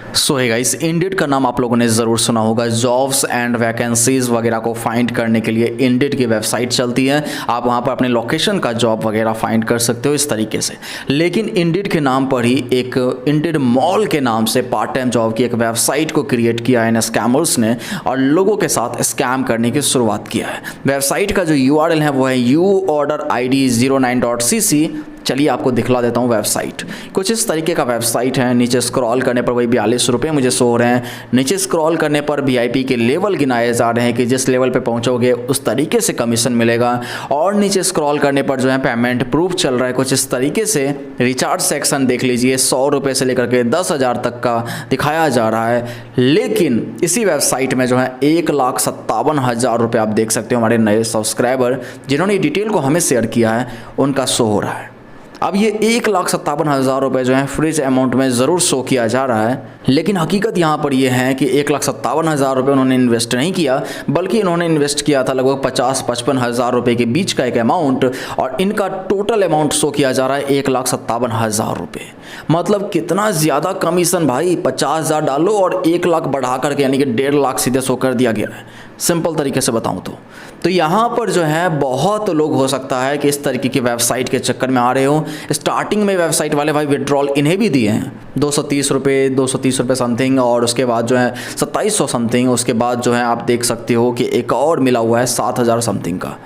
सो है guys, Indeed का नाम आप लोगों ने ज़रूर सुना होगा। जॉब्स एंड वैकेंसीज़ वगैरह को फाइंड करने के लिए इंडीड की वेबसाइट चलती है। आप वहां पर अपने लोकेशन का जॉब वगैरह फाइंड कर सकते हो इस तरीके से। लेकिन इंडीड के नाम पर ही एक इंडीड मॉल के नाम से पार्ट टाइम जॉब की एक वेबसाइट को क्रिएट किया है इन स्कैमर्स ने और लोगों के साथ स्कैम करने की शुरुआत किया है। वेबसाइट का जो URL है वो है uorderid09.cc। चलिए आपको दिखला देता हूँ वेबसाइट। कुछ इस तरीके का वेबसाइट है। नीचे स्क्रॉल करने पर वही 42 रुपये मुझे शो हो रहे हैं। नीचे स्क्रॉल करने पर VIP के लेवल गिनाए जा रहे हैं कि जिस लेवल पे पहुँचोगे उस तरीके से कमीशन मिलेगा। और नीचे स्क्रॉल करने पर जो है पेमेंट प्रूफ चल रहा है कुछ इस तरीके से। रिचार्ज सेक्शन देख लीजिए, 100 रुपये से लेकर के 10,000 तक का दिखाया जा रहा है। लेकिन इसी वेबसाइट में जो है 1,57,000 रुपये आप देख सकते हो हमारे नए सब्सक्राइबर जिन्होंने डिटेल को हमें शेयर किया है उनका शो हो रहा है। अब ये 1,57,000 रुपये जो है फ्रीज अमाउंट में ज़रूर शो किया जा रहा है, लेकिन हकीकत यहाँ पर ये है कि 1,57,000 रुपये उन्होंने इन्वेस्ट नहीं किया, बल्कि इन्होंने इन्वेस्ट किया था लगभग 50-55 रुपये के बीच का एक अमाउंट। और इनका टोटल अमाउंट शो किया जा रहा है 1,57,000 रुपये। मतलब कितना ज़्यादा कमीशन भाई। 50,000 डालो और 1 लाख बढ़ा करके यानी कि 1.5 लाख सीधे शो कर दिया गया है, सिंपल तरीके से बताऊं तो यहाँ पर जो है बहुत लोग हो सकता है कि इस तरीके की वेबसाइट के चक्कर में आ रहे हो। स्टार्टिंग में वेबसाइट वाले भाई विड्रॉल इन्हें भी दिए हैं 230 रुपये समथिंग, और उसके बाद जो है 2700 समथिंग। उसके बाद जो है आप देख सकते हो कि एक और मिला हुआ है 7,000 समथिंग का।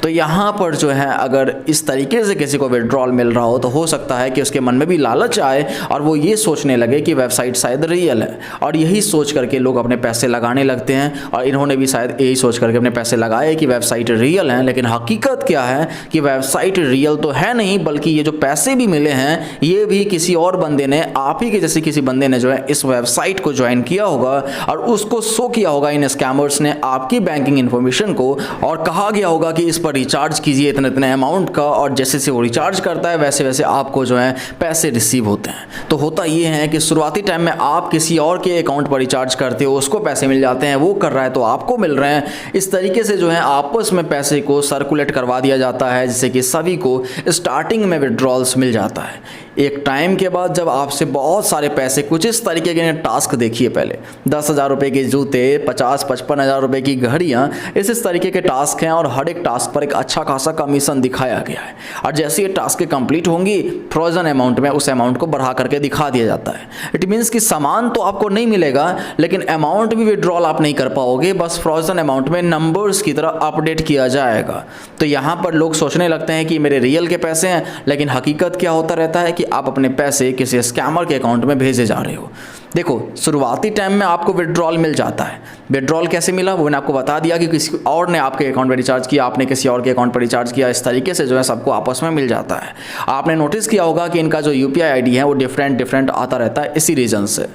तो यहाँ पर जो है अगर इस तरीके से किसी को विड्रॉल मिल रहा हो तो हो सकता है कि उसके मन में भी लालच आए और वो ये सोचने लगे कि वेबसाइट शायद रियल है, और यही सोच करके लोग अपने पैसे लगाने लगते हैं। और इन्होंने भी शायद यही सोच करके अपने पैसे लगाए कि वेबसाइट रियल है। लेकिन हकीकत क्या है कि वेबसाइट रियल तो है नहीं, बल्कि ये जो पैसे भी मिले हैं ये भी किसी और बंदे ने, आप ही के जैसे किसी बंदे ने जो है इस वेबसाइट को ज्वाइन किया होगा और उसको शो किया होगा इन स्कैमर्स ने आपकी बैंकिंग इन्फॉर्मेशन को, और कहा गया होगा कि इस पर रिचार्ज कीजिए इतने इतने अमाउंट का, और जैसे से वो रिचार्ज करता है वैसे वैसे आपको जो है पैसे रिसीव होते हैं। तो होता ये है कि शुरुआती टाइम में आप किसी और के अकाउंट पर रिचार्ज करते हो, उसको पैसे मिल जाते हैं, वो कर रहा है तो आपको मिल रहे हैं। इस तरीके से जो है आपस में पैसे को सर्कुलेट करवा दिया जाता है, जिससे कि सभी को स्टार्टिंग में विड्रॉल्स मिल जाता है। एक टाइम के बाद जब आपसे बहुत सारे पैसे, कुछ इस तरीके के टास्क देखिए, पहले 10,000 रुपये के जूते, 50-55 रुपये की घड़ियाँ, इस तरीके के टास्क हैं और हर एक टास्क पर एक अच्छा खासा कमीशन दिखाया गया है। और जैसे ये टास्क कंप्लीट होंगी फ्रोजन अमाउंट में उस अमाउंट को बढ़ा करके दिखा दिया जाता है। इट मीन्स कि सामान तो आपको नहीं मिलेगा लेकिन अमाउंट भी विड्रॉल आप नहीं कर पाओगे, बस फ्रोजन अमाउंट में नंबर्स की तरह अपडेट किया जाएगा। तो यहाँ पर लोग सोचने लगते हैं कि मेरे रियल के पैसे हैं, लेकिन हकीकत क्या होता रहता है कि आप अपने पैसे किसी स्कैमर के अकाउंट में भेजे जा रहे हो। देखो, शुरुआती टाइम में आपको विड्रॉल मिल जाता है। विड्रॉल कैसे मिला वो मैंने आपको बता दिया कि किसी और ने आपके अकाउंट पर रिचार्ज किया, आपने किसी और के अकाउंट पर रिचार्ज किया, इस तरीके से जो है सबको आपस में मिल जाता है। आपने नोटिस किया होगा कि इनका जो UPI ID है वो डिफरेंट आता रहता है इसी रीज़न से।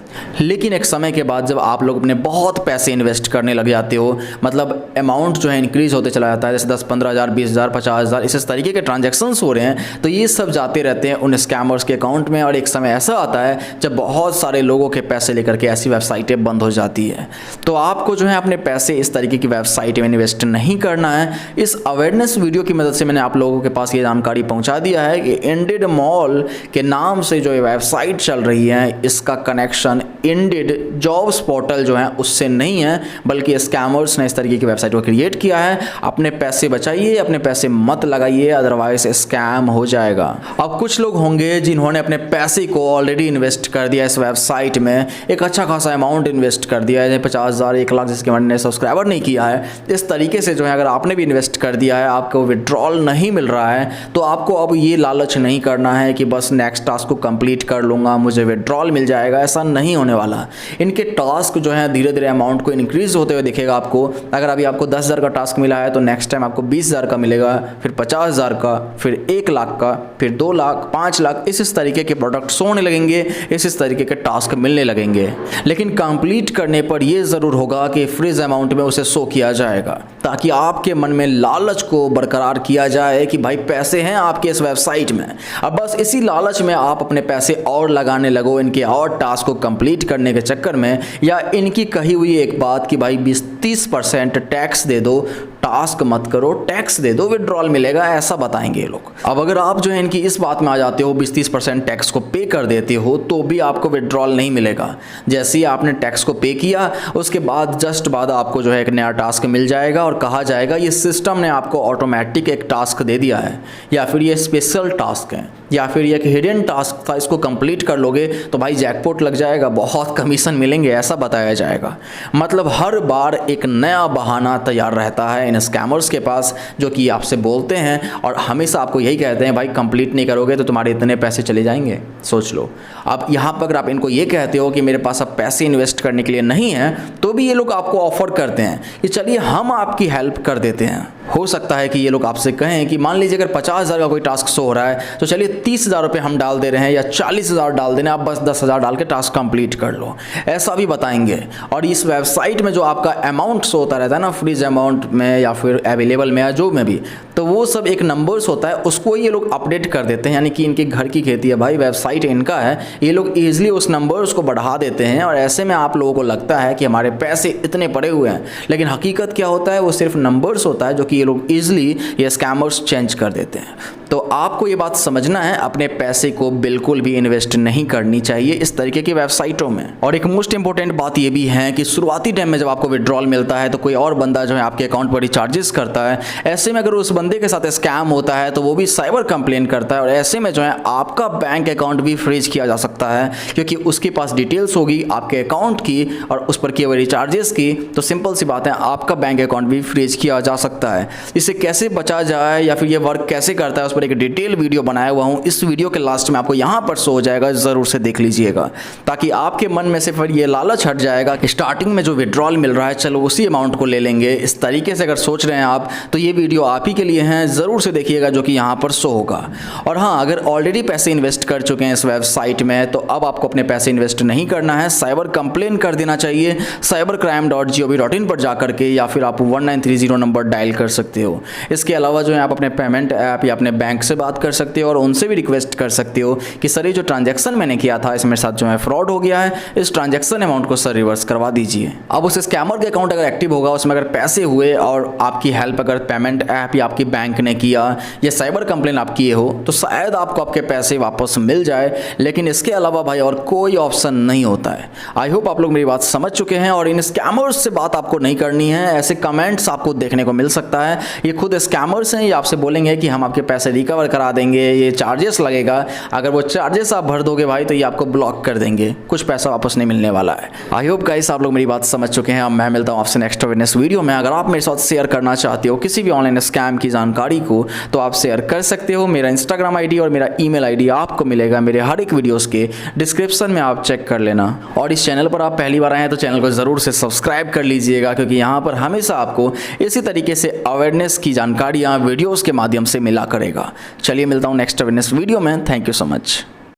लेकिन एक समय के बाद जब आप लोग अपने बहुत पैसे इन्वेस्ट करने लग जाते हो, मतलब अमाउंट जो है इंक्रीज होते चला जाता है, जैसे 10-15,000, 20,000, 50,000 इस तरीके के ट्रांजेक्शन्स हो रहे हैं, तो ये सब जाते रहते हैं उन स्कैमर्स के अकाउंट में। और एक समय ऐसा आता है जब बहुत सारे लोगों के पैसे लेकर के ऐसी वेबसाइटें बंद हो जाती है। तो आपको जो है अपने पैसे इस तरीके की वेबसाइट में इन्वेस्ट नहीं करना है। इस अवेयरनेस वीडियो की मदद से मैंने आप लोगों के पास ये जानकारी पहुंचा दिया है कि इंडीड मॉल के नाम से जो ये वेबसाइट चल रही है इसका कनेक्शन इंडीड जॉब्स पोर्टल जो है उससे नहीं है, बल्कि स्कैमर्स ने इस तरीके की वेबसाइट को क्रिएट किया है। अपने पैसे बचाइए, अपने पैसे मत लगाइए, अदरवाइज स्कैम हो जाएगा। अब कुछ लोग होंगे जिन्होंने अपने पैसे को ऑलरेडी इन्वेस्ट कर दिया इस वेबसाइट में, एक अच्छा खासा अमाउंट इन्वेस्ट कर दिया है, 50,000, 1 लाख, जिसके मैंने सब्सक्राइबर नहीं किया है। इस तरीके से जो है अगर आपने भी इन्वेस्ट कर दिया है, आपको विड्रॉल नहीं मिल रहा है, तो आपको अब ये लालच नहीं करना है कि बस नेक्स्ट टास्क को कंप्लीट कर लूँगा मुझे विड्रॉल मिल जाएगा। ऐसा नहीं होने वाला। इनके टास्क जो है धीरे धीरे अमाउंट को इंक्रीज होते हुए दिखेगा आपको। अगर अभी आपको 10,000 का टास्क मिला है तो नेक्स्ट टाइम आपको 20,000 का मिलेगा, फिर 50,000 का, फिर 1 लाख का, फिर 2 लाख, 5 लाख, इस तरीके के प्रोडक्ट्स होने लगेंगे, इस तरीके के टास्क मिलने लगेंगे। लेकिन कंप्लीट करने पर यह ज़रूर होगा कि फ्रीज अमाउंट में उसे शो किया जाएगा, ताकि आपके मन में लालच को बरकरार किया जाए कि भाई पैसे हैं आपके इस वेबसाइट में। अब बस इसी लालच में आप अपने पैसे और लगाने लगो इनके और टास्क को कंप्लीट करने के चक्कर में, या इनकी कही हुई एक बात कि भाई 20-30% टैक्स दे दो, टास्क मत करो, टैक्स दे दो, विड्रॉल मिलेगा, ऐसा बताएंगे ये लोग। अब अगर आप जो है इनकी इस बात में आ जाते हो, 20-30% टैक्स को पे कर देते हो, तो भी आपको विड्रॉल नहीं मिलेगा। जैसे ही आपने टैक्स को पे किया, उसके बाद जस्ट बाद आपको जो है एक नया टास्क मिल जाएगा और कहा जाएगा ये सिस्टम ने आपको ऑटोमेटिक एक टास्क दे दिया है, या फिर ये स्पेशल टास्क है, या फिर ये एक हिडन टास्क था, इसको कंप्लीट कर लोगे तो भाई जैकपॉट लग जाएगा, बहुत कमीशन मिलेंगे, ऐसा बताया जाएगा। मतलब हर बार एक नया बहाना तैयार रहता है इन स्कैमर्स के पास, जो कि आपसे बोलते हैं और हमेशा आपको यही कहते हैं भाई कंप्लीट नहीं करोगे तो तुम्हारे इतने पैसे चले जाएंगे। सोच लो, अब यहाँ पर अगर आप इनको ये कहते हो कि मेरे पास अब पैसे इन्वेस्ट करने के लिए नहीं है, तो भी ये लोग आपको ऑफर करते हैं कि चलिए हम आपकी हेल्प कर देते हैं। हो सकता है कि ये लोग आपसे कहें कि मान लीजिए अगर 50,000 का कोई टास्क शो हो रहा है, तो चलिए 30,000 रुपये हम डाल दे रहे हैं या 40,000 डाल देना, आप बस 10,000 डाल के टास्क कंप्लीट कर लो, ऐसा भी बताएंगे। और इस वेबसाइट में जो आपका अमाउंट शो होता रहता है ना, फ्रीज अमाउंट में या फिर अवेलेबल में या जो में भी, तो वो सब एक नंबर्स होता है, उसको ये लोग अपडेट कर देते हैं। यानी कि इनके घर की खेती है भाई, वेबसाइट इनका है, ये लोग ईजिली उस नंबर्स को बढ़ा देते हैं और ऐसे में आप लोगों को लगता है कि हमारे पैसे इतने पड़े हुए हैं, लेकिन हकीकत क्या होता है, वो सिर्फ नंबर्स होता है जो कि ये लोग ईजिली ये स्कैमर्स चेंज कर देते हैं। तो आपको ये बात समझना है, अपने पैसे को बिल्कुल भी इन्वेस्ट नहीं करनी चाहिए इस तरीके की वेबसाइटों में। और एक मोस्ट इंपॉर्टेंट बात ये भी है कि शुरुआती टाइम में जब आपको विड्रॉल मिलता है तो कोई और बंदा जो है आपके अकाउंट पर रिचार्जेस करता है। ऐसे में अगर उस बंदे के साथ स्कैम होता है तो वो भी साइबर कंप्लेन करता है और ऐसे में जो है आपका बैंक अकाउंट भी फ्रीज किया जा सकता है, क्योंकि उसके पास डिटेल्स होगी आपके अकाउंट की और उस पर किए हुए रिचार्जेस की। तो सिंपल सी बात है, आपका बैंक अकाउंट भी फ्रीज किया जा सकता है। इससे कैसे बचा जाए या फिर ये वर्क कैसे करता है, उस पर एक डिटेल वीडियो बनाया हुआ हूं। इस वीडियो के लास्ट में आपको यहां पर शो हो जाएगा, जरूर से देख लीजिएगा, ताकि आपके मन में से फिर ये लालच हट जाएगा कि स्टार्टिंग में जो विड्रॉल मिल रहा है चलो उसी अमाउंट को ले लेंगे। इस तरीके से अगर सोच रहे हैं आप तो ये वीडियो आप ही के लिए है, जरूर से देखिएगा, जो कि यहां पर शो होगा। और हाँ, अगर ऑलरेडी पैसे इन्वेस्ट कर चुके हैं इस वेबसाइट में तो अब आपको अपने पैसे इन्वेस्ट नहीं करना है, साइबर कंप्लेन कर देना चाहिए cybercrime.gov.in पर जाकर के, या फिर आप 1930 नंबर डायल कर सकते हो। इसके अलावा जो है आप अपने पेमेंट ऐप या अपने बैंक से बात कर सकते हो और उनसे भी रिक्वेस्ट कर सकते हो कि सर ये जो ट्रांजैक्शन मैंने किया था इसमें साथ जो है फ्रॉड हो गया है, इस ट्रांजैक्शन अमाउंट को सर रिवर्स करवा दीजिए। अब उस स्कैमर के अकाउंट अगर एक्टिव होगा, उसमें अगर पैसे हुए और आपकी हेल्प अगर पेमेंट ऐप या आपकी बैंक ने किया या साइबर कंप्लेन आप किए हो, तो शायद आपको आपके पैसे वापस मिल जाए, लेकिन इसके अलावा भाई और कोई ऑप्शन नहीं होता है। आई होप आप लोग मेरी बात समझ चुके हैं और इन स्कैमर्स से बात आपको नहीं करनी है। ऐसे कमेंट्स आपको देखने को मिल सकता है, ये खुद स्कैमर्स हैं, ये आपसे बोलेंगे कि हम आपके पैसे रिकवर करा देंगे, ये चार्जेस लगेगा, अगर वो चार्जेस आप भर दोगे भाई तो ये आपको ब्लॉक कर देंगे, कुछ पैसा वापस नहीं मिलने वाला है। आई होप गाइस आप लोग मेरी बात समझ चुके हैं। अब मैं मिलता हूँ आपसे नेक्स्ट अवेयरनेस वीडियो में। अगर आप मेरे साथ शेयर करना चाहते हो किसी भी ऑनलाइन स्कैम की जानकारी को, तो आप शेयर कर सकते हो। मेरा इंस्टाग्राम आईडी और मेरा ईमेल आईडी आपको मिलेगा मेरे हर एक वीडियोस के डिस्क्रिप्शन में, आप चेक कर लेना। और इस चैनल पर आप पहली बार आए हैं तो चैनल को जरूर से सब्सक्राइब कर लीजिएगा, क्योंकि यहाँ पर हमेशा आपको इसी तरीके से अवेयरनेस की जानकारियाँ वीडियोस के माध्यम से मिला करेगा। चलिए मिलता हूँ नेक्स्ट अवेयरनेस वीडियो में। Thank you so much.